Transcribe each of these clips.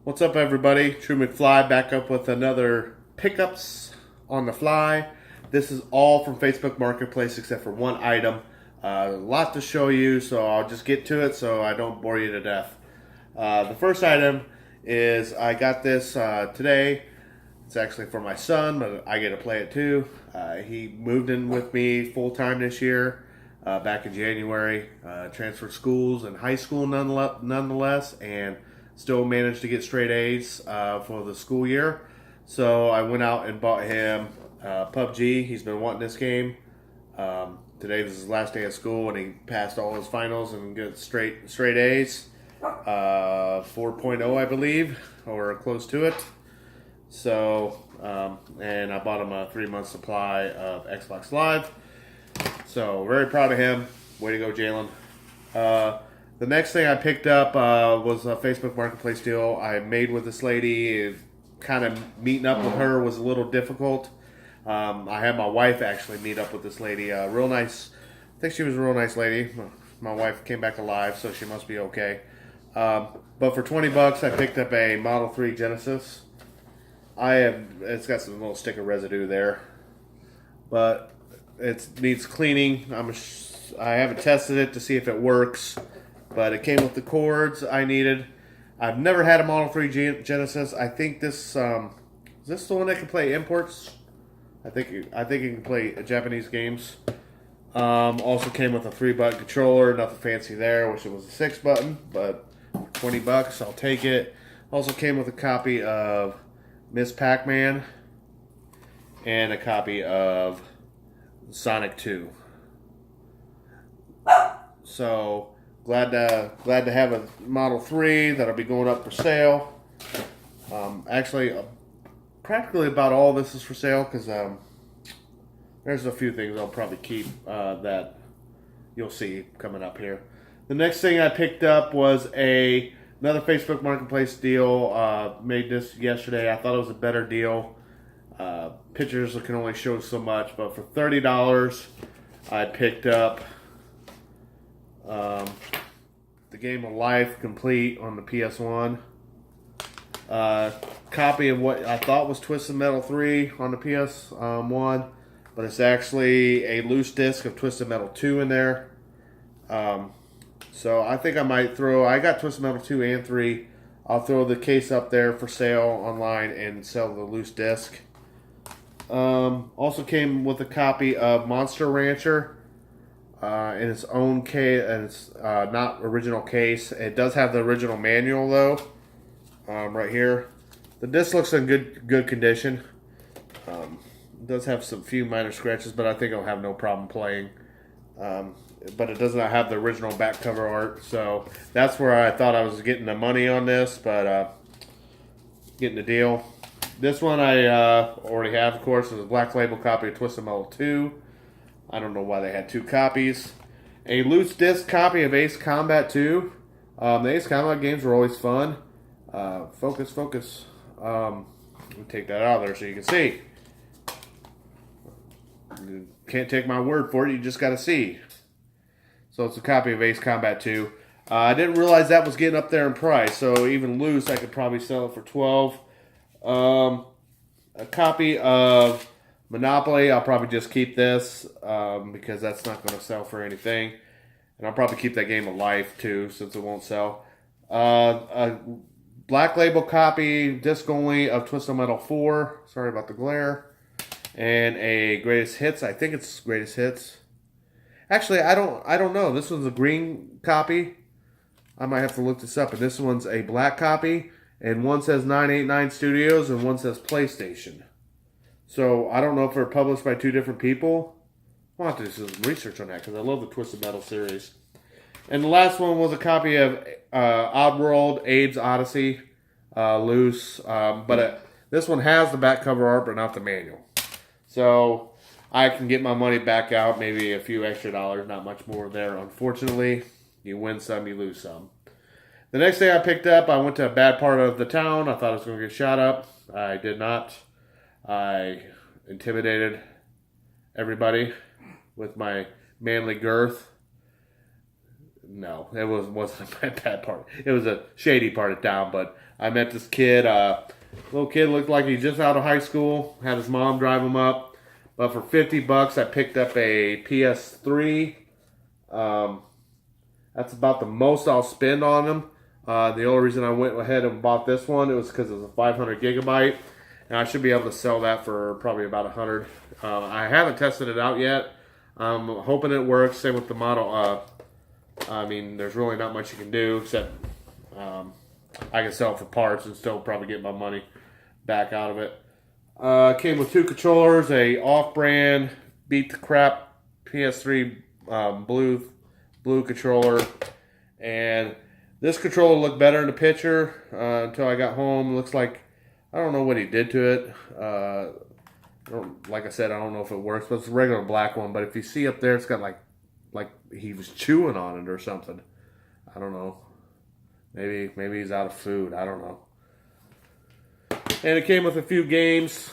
What's up, everybody? True McFly back up with another pickups on the fly. This is all from Facebook Marketplace except for one item. A lot to show you, so I'll just get to it so I don't bore you to death. The first item is I got this today. It's actually for my son, but I get to play it too. He moved in with me full time this year, back in January. Transferred schools and high school nonetheless, and still managed to get straight A's for the school year. So I went out and bought him PUBG. He's been wanting this game. Today was his last day of school, and he passed all his finals and got straight A's. 4.0, I believe, or close to it. So, and I bought him a 3-month supply of Xbox Live. So, very proud of him. Way to go, Jalen. The next thing I picked up was a Facebook Marketplace deal I made with this lady. Kind of meeting up with her was a little difficult. I had my wife actually meet up with this lady. Real nice. I think she was a real nice lady. My wife came back alive, so she must be okay. But for $20, I picked up a Model 3 Genesis. It's got some little sticker residue there, but it needs cleaning. I haven't tested it to see if it works, but it came with the cords I needed. I've never had a Model 3 Genesis. I think this is this the one that can play imports. I think it can play Japanese games. Also came with a 3-button controller. Nothing fancy there. Wish it was a 6-button, but for $20, I'll take it. Also came with a copy of Miss Pac-Man and a copy of Sonic 2. So glad to have a Model 3 that'll be going up for sale. Actually, practically about all this is for sale because there's a few things I'll probably keep that you'll see coming up here. The next thing I picked up was another Facebook Marketplace deal. Made this yesterday. I thought it was a better deal. Pictures can only show so much, but for $30, I picked up the Game of Life complete on the PS1. Copy of what I thought was Twisted Metal 3 on the PS1, but it's actually a loose disc of Twisted Metal 2 in there. So I think I might I got Twisted Metal 2 and 3. I'll throw the case up there for sale online and sell the loose disc. Also came with a copy of Monster Rancher in its own case, and it's not original case. It does have the original manual though, right here. The disc looks in good condition. It does have some few minor scratches, but I think I'll have no problem playing. But it does not have the original back cover art, so that's where I thought I was getting the money on this, but getting the deal. This one I already have, of course, is a Black Label copy of Twisted Metal 2. I don't know why they had 2 copies. A loose disc copy of Ace Combat 2. The Ace Combat games were always fun. Focus. Let me take that out of there so you can see. You can't take my word for it, you just got to see. So it's a copy of Ace Combat 2. I didn't realize that was getting up there in price, so even loose I could probably sell it for $12. A copy of Monopoly, I'll probably just keep this because that's not going to sell for anything. And I'll probably keep that Game of Life too since it won't sell. A Black Label copy, disc only, of Twisted Metal 4. Sorry about the glare. And a Greatest Hits. I think it's Greatest Hits. Actually, I don't know. This one's a green copy. I might have to look this up. And this one's a black copy. And one says 989 Studios and one says PlayStation. So I don't know if they're published by 2 different people. I'll have to do some research on that because I love the Twisted Metal series. And the last one was a copy of Oddworld, Abe's Odyssey, loose. But this one has the back cover art, but not the manual. So I can get my money back out, maybe a few extra dollars, not much more there, unfortunately. You win some, you lose some. The next day I picked up, I went to a bad part of the town. I thought I was going to get shot up. I did not. I intimidated everybody with my manly girth. no, it wasn't a bad part. It was a shady part of town. But I met this kid. Little kid looked like he's just out of high school. Had his mom drive him up. But for $50, I picked up a PS3. That's about the most I'll spend on them. The only reason I went ahead and bought this one, it was because it was a 500 gigabyte. And I should be able to sell that for probably about 100. I haven't tested it out yet. I'm hoping it works. Same with the model. I mean, there's really not much you can do except I can sell it for parts and still probably get my money back out of it. Came with 2 controllers, a off-brand beat the crap PS3 blue controller, and this controller looked better in the picture until I got home. Looks like I don't know what he did to it. Like I said, I don't know if it works, but it's a regular black one. But if you see up there, it's got like he was chewing on it or something. I don't know. Maybe he's out of food. I don't know. And it came with a few games.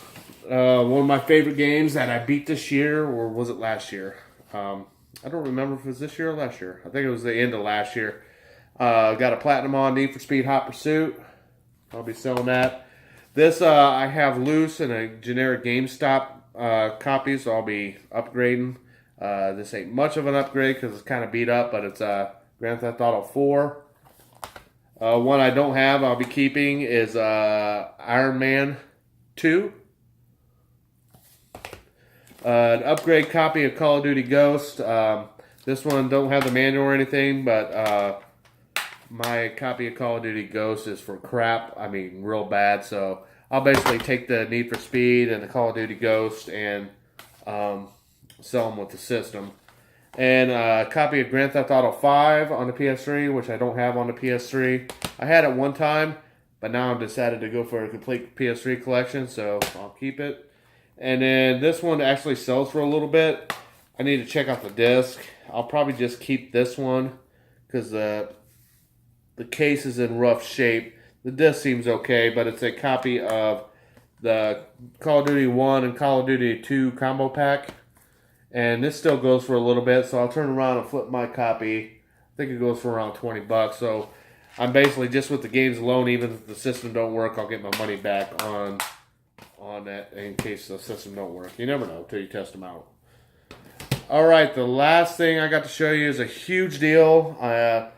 One of my favorite games that I beat this year, or was it last year? I don't remember if it was this year or last year. I think it was the end of last year. Got a platinum on Need for Speed Hot Pursuit. I'll be selling that. This I have loose in a generic GameStop copy, so I'll be upgrading. This ain't much of an upgrade because it's kind of beat up, but it's Grand Theft Auto 4. One I don't have, I'll be keeping, is Iron Man 2. An upgrade copy of Call of Duty Ghost. This one don't have the manual or anything, but my copy of Call of Duty Ghost is for crap. I mean, real bad. So I'll basically take the Need for Speed and the Call of Duty Ghost and sell them with the system. And a copy of Grand Theft Auto 5 on the PS3, which I don't have on the PS3. I had it one time, but now I've decided to go for a complete PS3 collection, so I'll keep it. And then this one actually sells for a little bit. I need to check out the disc. I'll probably just keep this one because the case is in rough shape. The disc seems okay, but it's a copy of the Call of Duty 1 and Call of Duty 2 combo pack. And this still goes for a little bit, so I'll turn around and flip my copy. I think it goes for around $20. So I'm basically just with the games alone, even if the system don't work, I'll get my money back on that in case the system don't work. You never know until you test them out. All right, the last thing I got to show you is a huge deal. I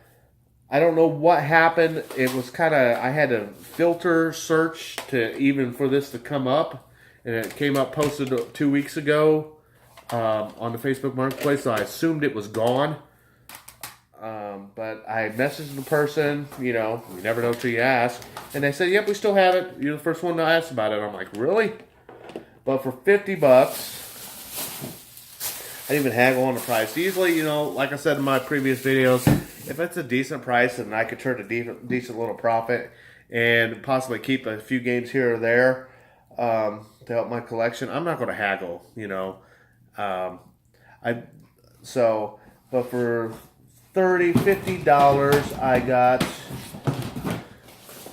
don't know what happened. It was kind of, I had to filter search to even for this to come up. And it came up posted 2 weeks ago. On the Facebook Marketplace, so I assumed it was gone. But I messaged the person, you never know till you ask. And they said, yep, we still have it. You're the first one to ask about it. I'm like, really? But for $50, I didn't even haggle on the price. Usually, like I said in my previous videos, if it's a decent price and I could turn a decent little profit and possibly keep a few games here or there to help my collection, I'm not going to haggle, but for $50, I got,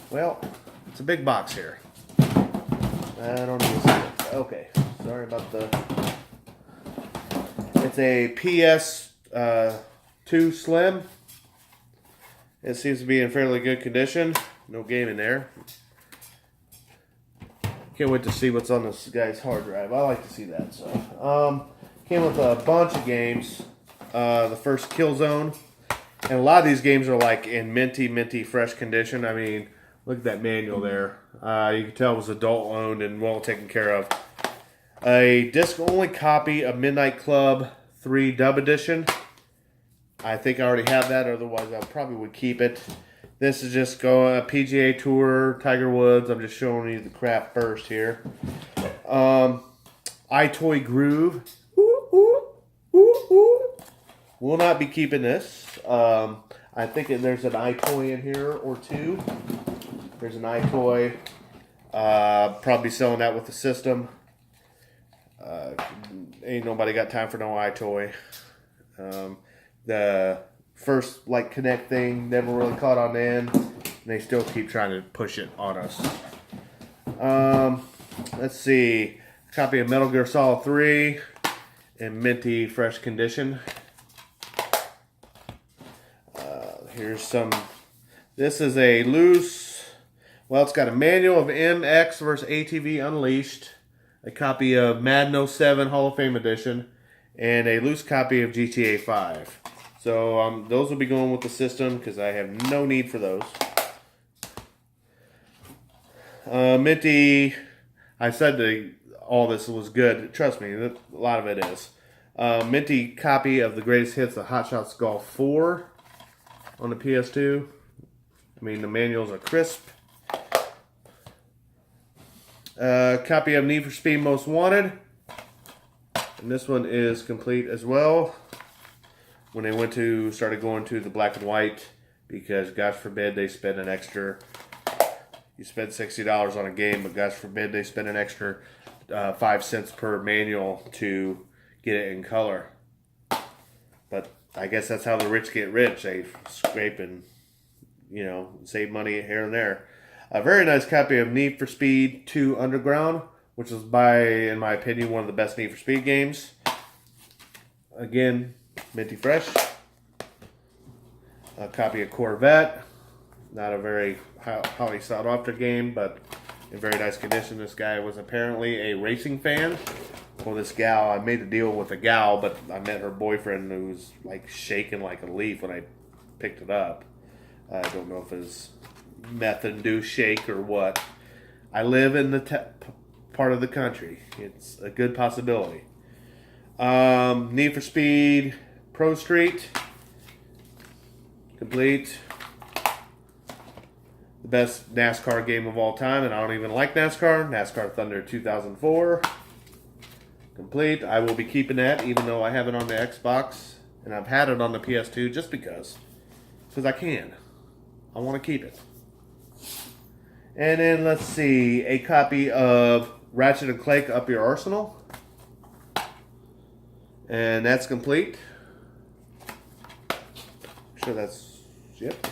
well, it's a big box here. I don't even see it. Okay, sorry about it's a PS2 Slim. It seems to be in fairly good condition. No game in there. Can't wait to see what's on this guy's hard drive. I like to see that. So, came with a bunch of games. The first Killzone, and a lot of these games are like in minty fresh condition. I mean, look at that manual there. You can tell it was adult owned and well taken care of. A disc only copy of Midnight Club 3 Dub Edition. I think I already have that. Otherwise, I probably would keep it. This is just a PGA Tour, Tiger Woods. I'm just showing you the crap first here. iToy Groove. Will not be keeping this. I think there's an iToy in here or two. There's an iToy. Probably selling that with the system. Ain't nobody got time for no iToy. The first Connect thing never really caught on end. They still keep trying to push it on us. Let's see. Copy of Metal Gear Solid 3 in minty fresh condition. Here's some. This is a loose. Well, it's got a manual of MX versus ATV Unleashed, a copy of Madden 07 Hall of Fame Edition, and a loose copy of GTA 5. So those will be going with the system because I have no need for those. Minty, I said that all this was good. Trust me, a lot of it is. Minty copy of the greatest hits of Hot Shots Golf 4 on the PS2. I mean, the manuals are crisp. Copy of Need for Speed Most Wanted. And this one is complete as well. When they started going to the black and white, because gosh forbid they spend an extra, you spend $60 on a game, but gosh forbid they spend an extra 5 cents per manual to get it in color. But I guess that's how the rich get rich. They scrape and, save money here and there. A very nice copy of Need for Speed 2 Underground, which is in my opinion, one of the best Need for Speed games. Again, minty fresh. A copy of Corvette. Not a very highly sought after game, but in very nice condition. This guy was apparently a racing fan. Well, this gal, I made a deal with a gal, but I met her boyfriend who was like shaking like a leaf when I picked it up. I don't know if it's meth-induced shake or what. I live in the part of the country. It's a good possibility. Need for Speed Pro Street. Complete. The best NASCAR game of all time, and I don't even like NASCAR. NASCAR Thunder 2004. Complete. I will be keeping that, even though I have it on the Xbox, and I've had it on the PS2 just because I can. I want to keep it. And then let's see, a copy of Ratchet and Clank Up Your Arsenal. And that's complete. I'm sure that's,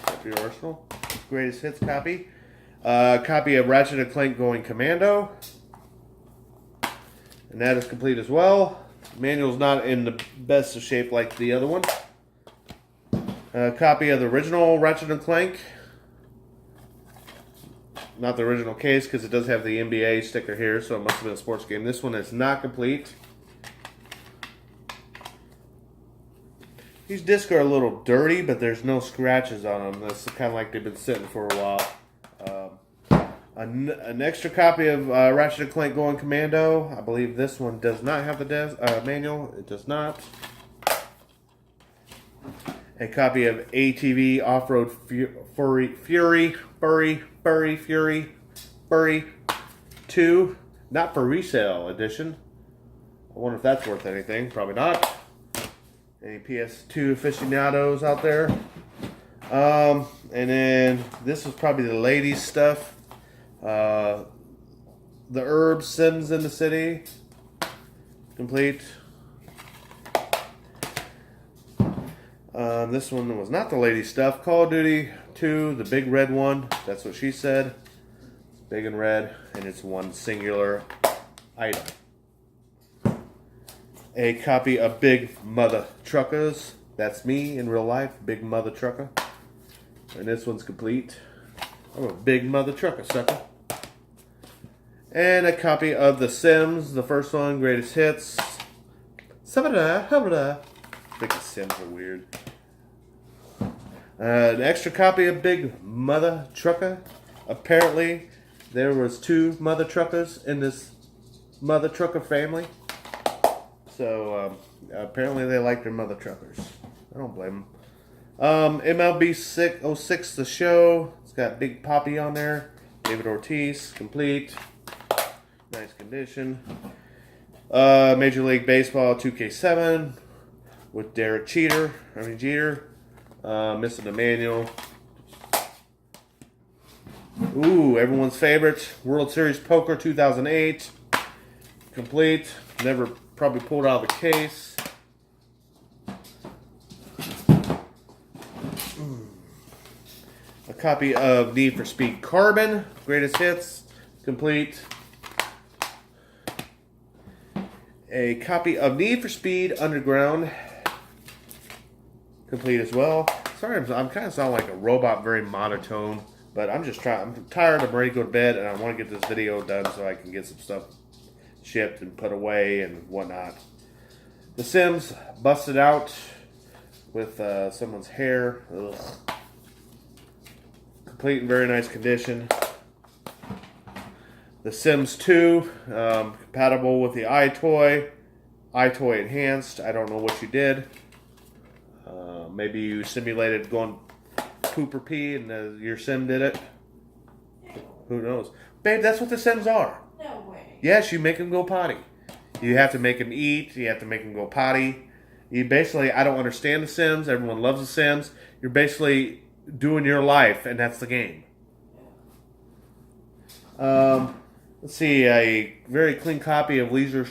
Up Your Arsenal. Greatest hits copy. Copy of Ratchet and Clank Going Commando. And that is complete as well. The manual's not in the best of shape like the other one. A copy of the original Ratchet and Clank. Not the original case because it does have the NBA sticker here, so it must have been a sports game. This one is not complete. These discs are a little dirty, but there's no scratches on them. That's kind of like they've been sitting for a while. An extra copy of Ratchet and Clank Going Commando. I believe this one does not have the manual. It does not. A copy of ATV Off-Road Fury 2. Not for resale edition. I wonder if that's worth anything. Probably not. Any PS2 aficionados out there? And then this is probably the ladies' stuff. The Herb Sims in the City. Complete. This one was not the ladies' stuff. Call of Duty 2, the big red one. That's what she said. Big and red, and it's one singular item. A copy of Big Mother Truckers. That's me in real life, Big Mother Trucker. And this one's complete. I'm a Big Mother Trucker, sucker. And a copy of The Sims, the first one, Greatest Hits. I think The Sims are weird. An extra copy of Big Mother Trucker. Apparently, there was 2 Mother Truckers in this Mother Trucker family. So, apparently they like their Mother Truckers. I don't blame them. MLB 06, the show. It's got Big Papi on there. David Ortiz, complete. Nice condition. Major League Baseball 2K7 with Derek Jeter. Missing the manual. Ooh, everyone's favorite. World Series Poker 2008. Complete. Never probably pulled out of the case. A copy of Need for Speed Carbon. Greatest Hits. Complete. A copy of Need for Speed Underground. Complete as well. Sorry, I'm kind of sound like a robot, very monotone. But I'm just trying. I'm tired. I'm ready to go to bed, and I want to get this video done so I can get some stuff shipped and put away and whatnot. The Sims busted out with someone's hair. Ugh. Complete and very nice condition. The Sims 2, compatible with the iToy. iToy enhanced. I don't know what you did. Maybe you simulated going poop or pee and your Sim did it. Who knows? Babe, that's what the Sims are. No way. Yes, you make them go potty. You have to make them eat. You have to make them go potty. You basically, I don't understand the Sims. Everyone loves the Sims. You're basically doing your life, and that's the game. Let's see, a very clean copy of Leisure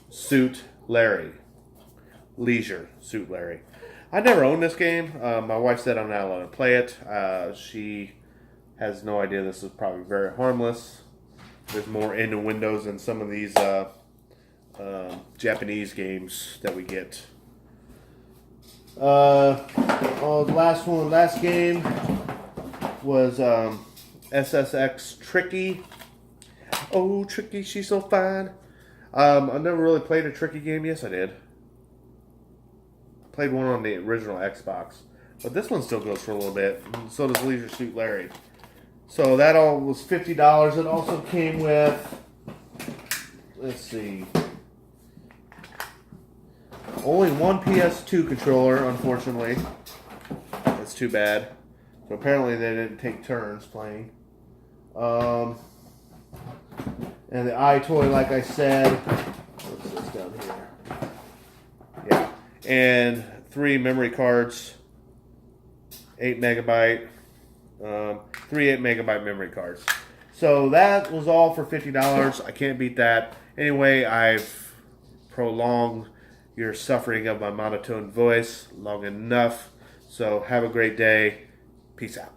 Suit Larry. Leisure Suit Larry. I never owned this game. My wife said I'm not allowed to play it. She has no idea this is probably very harmless. There's more innuendos than some of these Japanese games that we get. Last game was SSX Tricky. Oh, Tricky, she's so fine. I never really played a Tricky game. Yes, I did. Played one on the original Xbox. But this one still goes for a little bit. And so does Leisure Suit Larry. So that all was $50. It also came with, let's see, only one PS2 controller, unfortunately. That's too bad. So apparently they didn't take turns playing. And the iToy, like I said, what's this down here? Yeah. And 3 memory cards, 8 megabyte, 3 8 megabyte memory cards. So that was all for $50. I can't beat that. Anyway, I've prolonged your suffering of my monotone voice long enough. So have a great day. Peace out.